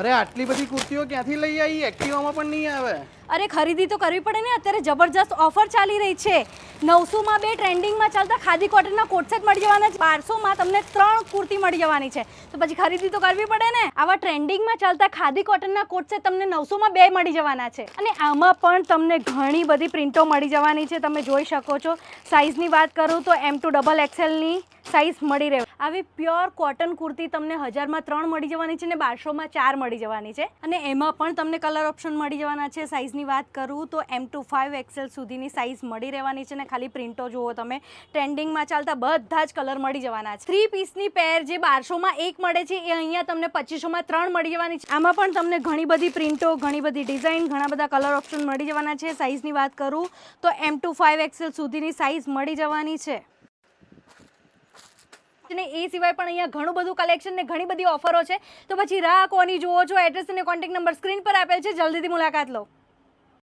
અરે આટલી બધી કુર્તીઓ ક્યાંથી લઈ આવી? એક્ટિવામાં પણ નહીં આવે. અરે ખરીદી તો કરવી પડે ને, અત્યારે જબરજસ્ત ઓફર ચાલી રહી છે. 900માં 2 ટ્રેન્ડિંગમાં ચાલતા ખાદી કોટનના કોટ સેટ મળી જવાના છે. 1200માં તમને 3 કુર્તી મળી જવાની છે. તો પછી ખરીદી તો કરવી પડે ને. આવા ટ્રેન્ડિંગમાં ચાલતા ખાદી કોટનના કોટ સેટ તમને 900માં 2 મળી જવાના છે. અને આમાં પણ તમને ઘણી બધી પ્રિન્ટો મળી જવાની છે. તમે જોઈ શકો છો. સાઇઝની વાત કરું તો M2 XXLની સાઇઝ મળી રહે. આવી પ્યોર કોટન કુર્તી તમને 1000માં 3 મળી જવાની છે ને 1200માં 4 મળી જવાની છે. અને એમાં પણ તમને કલર ઓપ્શન મળી જવાના છે. સાઇઝની વાત કરું તો M2 5XL સુધીની સાઇઝ મળી રહેવાની છે ને ખાલી પ્રિન્ટો જુઓ તમે. ટ્રેન્ડિંગમાં ચાલતા બધા જ કલર મળી જવાના છે. 3 પીસની પેર જે 1200માં 1 મળે છે એ અહીંયા તમને 2500માં 3 મળી જવાની છે. આમાં પણ તમને ઘણી બધી પ્રિન્ટો, ઘણી બધી ડિઝાઇન, ઘણા બધા કલર ઓપ્શન મળી જવાના છે. સાઇઝની વાત કરું તો M2 5XL સુધીની સાઇઝ મળી જવાની છે. અને એ સિવાય પણ અહીંયા ઘણું બધું કલેક્શન ને ઘણી બધી ઓફરો છે. તો પછી રાહ કોની જુઓ છો? એડ્રેસ અને કોન્ટેક્ટ નંબર સ્ક્રીન પર આપેલ છે. જલ્દીથી મુલાકાત લો.